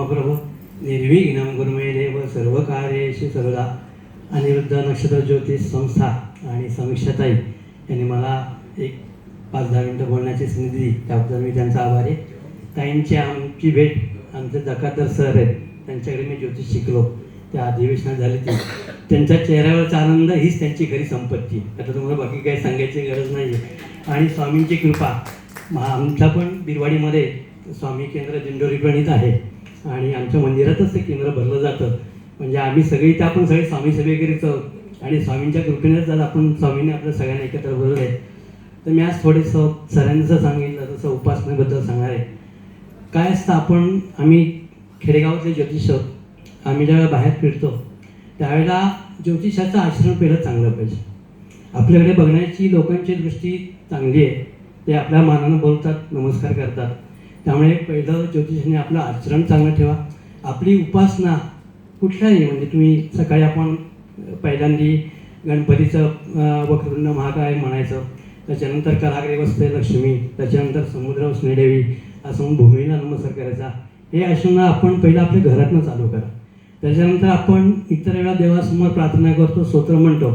प्रभो निर्विघ्नं कुर्मे देव सर्वकार्येषु सर्वदा. अनिरुद्ध नक्षत्र ज्योतिष संस्था आणि समीक्षाताई यांनी मला एक 5-10 मिनटं बोलण्याची संधी दिली, त्याबद्दल मी त्यांचा आभारी आहे. ताईंची आमची भेट, आमचे दकातर सर आहेत, त्यांच्याकडे मी ज्योतिष शिकलो, त्या अधिवेशनात झाली ती. त्यांच्या चेहऱ्यावरचा आनंद हीच त्यांची खरी संपत्ती. आता तुम्हाला बाकी काही सांगायची गरज नाही आहे. आणि स्वामींची कृपा, आमच्या पण बिरवाडीमध्ये स्वामी केंद्र दिंडोरी प्रणित आहे आणि आमच्या मंदिरातच ते केंद्र भरलं जातं. म्हणजे आम्ही सगळी त्या आपण सगळे स्वामी सेवेकरीच आहोत आणि स्वामींच्या कृपेनेच आज आपण स्वामींनी आपल्या सगळ्यांना एकत्र बोलवलं आहे. तर मी आज थोडंसं सरांचं सांगितलं तसं उपासनेबद्दल सांगणार आहे. काय असतं, आम्ही खेडेगावातले ज्योतिष आहोत. आम्ही ज्यावेळेला बाहेर फिरतो त्यावेळेला ज्योतिषाचं आचरण पहिलं चांगलं पाहिजे. आपल्याकडे बघण्याची लोकांची दृष्टी चांगली आहे, ते आपल्या मानानं बोलतात, नमस्कार करतात. त्यामुळे पहिलं ज्योतिषाने आपलं आचरण चांगलं ठेवा. आपली उपासना कुठलाही, म्हणजे तुम्ही सकाळी आपण पहिल्यांदी गणपतीचं वक्रतुंड महाकाय म्हणायचं, त्याच्यानंतर कराग्रे वसते लक्ष्मी, त्याच्यानंतर समुद्र वसणे देवी, असं भूमीला नमस्कार करायचा. हे आचरण आपण पहिलं आपल्या घरातनं चालू करा. त्याच्यानंतर आपण इतर वेळा देवासमोर प्रार्थना करतो, स्तोत्र म्हणतो,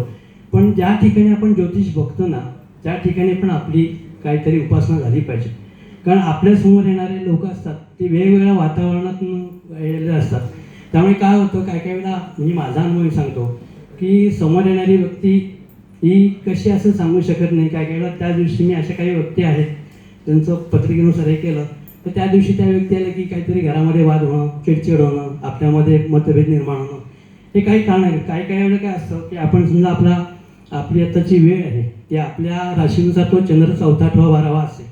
पण ज्या ठिकाणी आपण ज्योतिष बघतो ना त्या ठिकाणी पण आपली काहीतरी उपासना झाली पाहिजे. कारण आपल्यासमोर येणारे लोक असतात ते वेगवेगळ्या वातावरणातून येलेले असतात. त्यामुळे काय होतं, काय काय वेळा, म्हणजे माझा अनुभव मी सांगतो की समोर येणारी व्यक्ती ही कशी असं सांगू शकत नाही. काय काय वेळा त्या दिवशी मी अशा काही व्यक्ती आहेत त्यांचं पत्रिकेनुसार हे केलं तर त्या दिवशी त्या व्यक्ती आलं की काहीतरी घरामध्ये वाद होणं, चिडचिड होणं, आपल्यामध्ये मतभेद निर्माण होणं, हे काही कारण आहे. काही काही वेळेला काय असतं की आपण समजा आपली आत्ताची वेळ आहे ती आपल्या राशीनुसार तो चंद्र 4था 8वा 12वा असते.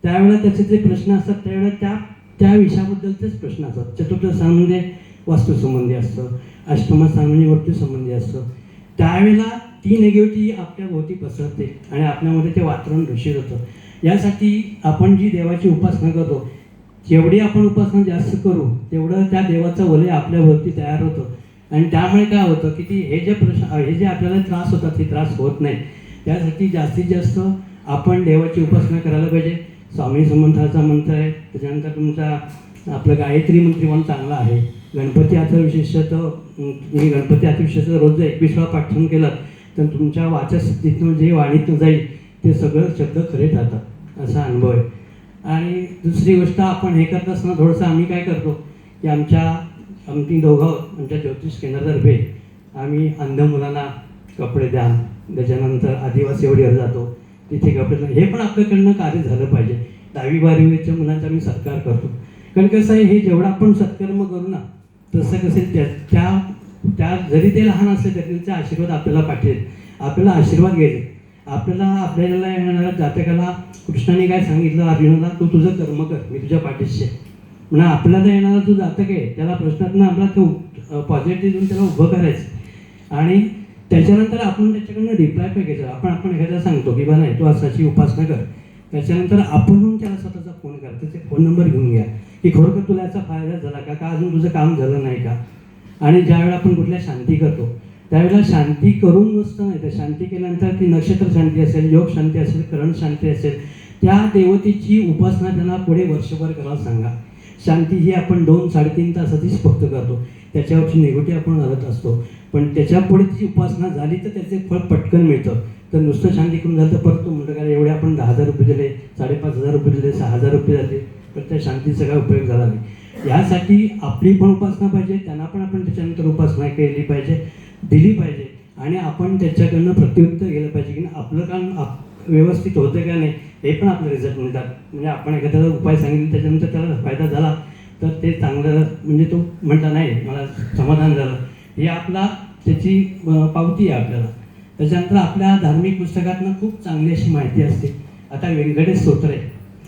त्यावेळेला त्याचे जे प्रश्न असतात त्यावेळेला त्या विषयाबद्दलचेच प्रश्न असतात. चतुर्थ स्थान म्हणजे वास्तुसंबंधी असतं, अष्टम स्थान म्हणजे मृत्यूसंबंधी असतं. त्यावेळेला ती निगेटिव्हिटी आपल्या भोवती पसरते आणि आपल्यामध्ये ते वातावरण दूषित होतं. यासाठी आपण जी देवाची उपासना करतो, जेवढी आपण उपासना जास्त करू तेवढं त्या देवाचं वलय आपल्या भोवती तयार होतं. आणि त्यामुळे काय होतं की हे जे आपल्याला त्रास होतात ते त्रास होत नाही. त्यासाठी जास्तीत जास्त आपण देवाची उपासना करायला पाहिजे. स्वामी समर्थाचा मंत्र आहे, त्याच्यानंतर तुमचा आपलं गायत्री मंत्री म्हणून चांगला आहे. गणपती अतिविशेषतः रोज 21 वेळा पाठवून केलं तर तुमच्या वाचस्थितीतून जे वाणीतून जाईल ते सगळं शब्द खरे ठरतात, असा अनुभव आहे. आणि दुसरी गोष्ट, आपण हे करत असताना थोडंसं आम्ही काय करतो की आमची दोघं आमच्या ज्योतिष केंद्रातर्फे आम्ही अंध मुलांना कपडे द्या, त्याच्यानंतर आदिवासी वडीवर जातो तिथे कपडे द्या. हे पण आपल्याकडनं कार्य झालं पाहिजे. 10वी-12वीच्या मुलांचा आम्ही सत्कार करतो. कारण कसं आहे, हे जेवढा आपण सत्कर्म करू ना तसं कसं त्या जरी ते लहान असले तरी त्यांचे आशीर्वाद आपल्याला पाठवेल. आपल्याला आशीर्वाद घ्यायचे. आपल्याला येणाऱ्या जातकाला कृष्णाने काय सांगितलं अर्जुनाला, तू तुझं कर्म कर, मी तुझ्या पाठीशी आहे. म्हणून आपल्याला येणारा जो जातक आहे त्याला प्रश्नातनं आपला तो पॉझिटिव्ह देऊन त्याला उभं करायचं आणि त्याच्यानंतर आपण त्याच्याकडनं रिप्लाय पण घ्यायचा. आपण एखाद्याला सांगतो की बा नाही तू असाची उपासना कर, त्याच्यानंतर आपण त्याला स्वतःचा फोन करा, त्याचे फोन नंबर घेऊन घ्या की खरोखर तुला याचा फायदा झाला का अजून तुझं काम झालं नाही का. आणि ज्यावेळेला आपण कुठल्या शांती करतो त्यावेळेला शांती करून नसतं नाही, तर शांती केल्यानंतर ती नक्षत्र शांती असेल, योग शांती असेल, करण शांती असेल, त्या देवतेची उपासना त्यांना पुढे वर्षभर करायला सांगा. शांती ही आपण 2-3.5 तासाचीच फक्त करतो, त्याच्यावरची निगेटिव्ह आपण घालत असतो. पण त्याच्या पुढे ती उपासना झाली तर त्याचे फळ पटकन मिळतं. तर नुसतं शांती करून झालं तर परत तो म्हणतो का एवढे आपण 10,000 रुपये दिले, 5,500 रुपये दिले, 6,000 रुपये झाले, पण त्या शांतीचा काय उपयोग झाला नाही. यासाठी आपली पण उपासना पाहिजे, त्यांना पण आपण त्याच्यानंतर उपासना केली पाहिजे, दिली पाहिजे आणि आपण त्याच्याकडनं प्रत्युत्तर गेलं पाहिजे की आपलं काम व्यवस्थित होतं का नाही हे पण आपलं रिझल्ट मिळतात. म्हणजे आपण एखाद्याला उपाय सांगितले त्याच्यानंतर त्याला फायदा झाला तर ते चांगलं, म्हणजे तो म्हटला नाही मला समाधान झालं, हे त्याची पावती आहे आपल्याला. त्याच्यानंतर आपल्या धार्मिक पुस्तकातनं खूप चांगली अशी माहिती असते. आता व्यंकटेश स्तोत्र आहे,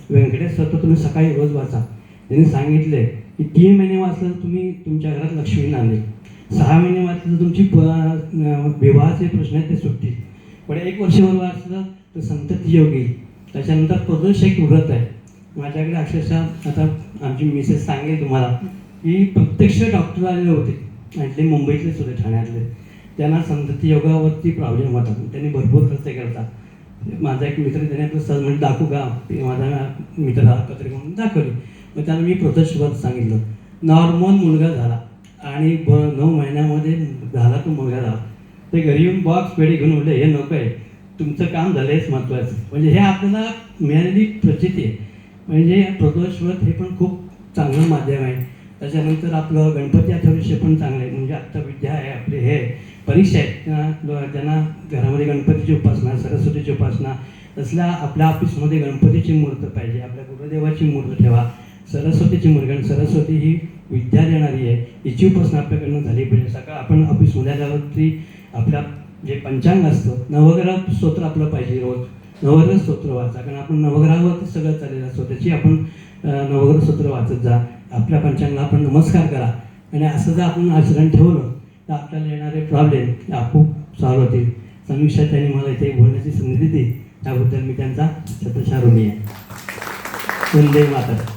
व्यंकटेश स्तोत्र तुम्ही सकाळी रोज वाचा. त्यांनी सांगितले की 3 महिने वाचलं तर तुम्ही तुमच्या घरात लक्ष्मी नांदेल, 6 महिने वाचलं तर तुमची विवाहाचे प्रश्न आहेत ते सुटतील, पण 1 वर्षभर वाचलं तर संतती योग येईल. त्याच्यानंतर प्रदोष एक व्रत आहे. माझ्याकडे अक्षरशः आता आमची मिसेस सांगेल तुम्हाला की प्रत्यक्ष डॉक्टर आलेले होते आणि मुंबईतलेच होते, ठाण्यातले. त्यांना संतती योगावरती प्रॉब्लेम होता, त्यांनी भरपूर खर्च केला. माझा एक मित्र त्याने आपलं सहज म्हणजे दाखवू का, माझा मित्र पत्रिका म्हणून दाखवली. मग त्याला मी प्रदोष व्रत सांगितलं. नॉर्मल मुलगा झाला आणि 9 महिन्यामध्ये झाला तो मुलगा झाला. ते घरी येऊन बॉक्स पेढी घेऊन उठले, हे नको आहे, तुमचं काम झालं हेच महत्त्वाचं. म्हणजे हे आपल्याला मिळालेली प्रचिती आहे. म्हणजे प्रदोषव्रत हे पण खूप चांगलं माध्यम आहे. त्याच्यानंतर आपलं गणपती अथर्वशीर्ष पण चांगलं आहे. म्हणजे आत्ता विद्या आहे, आपले हे परीक्षा आहेत, ज्यांना घरामध्ये गणपतीची उपासना, सरस्वतीची उपासना, तसल्या आपल्या ऑफिसमध्ये गणपतीची मूर्त पाहिजे, आपल्या गुरुदेवाची मूर्त ठेवा, सरस्वतीची मूर्त. कारण सरस्वती ही विद्या देणारी आहे, हिची उपासना आपल्याकडनं झाली पाहिजे. सकाळ आपण ऑफिसमध्ये आल्यावरती आपल्या जे पंचांग असतं, नवग्रह स्तोत्र आपलं पाहिजे, रोज नवग्रह स्तोत्र वाचा. कारण आपण नवग्रहावरती सगळं चाललेलं असतो, त्याची आपण नवग्रह स्तोत्र वाचत जा. आपल्या पंचांगला आपण नमस्कार करा. आणि असं जर आपण आचरण ठेवलं तर आपल्याला येणारे प्रॉब्लेम आपोआप सॉल्व्ह होतील. समीक्षा त्यांनी मला इथे बोलण्याची संधी दिली, त्याबद्दल मी त्यांचा शतशः ऋणी आहे. वंदे मातरम्.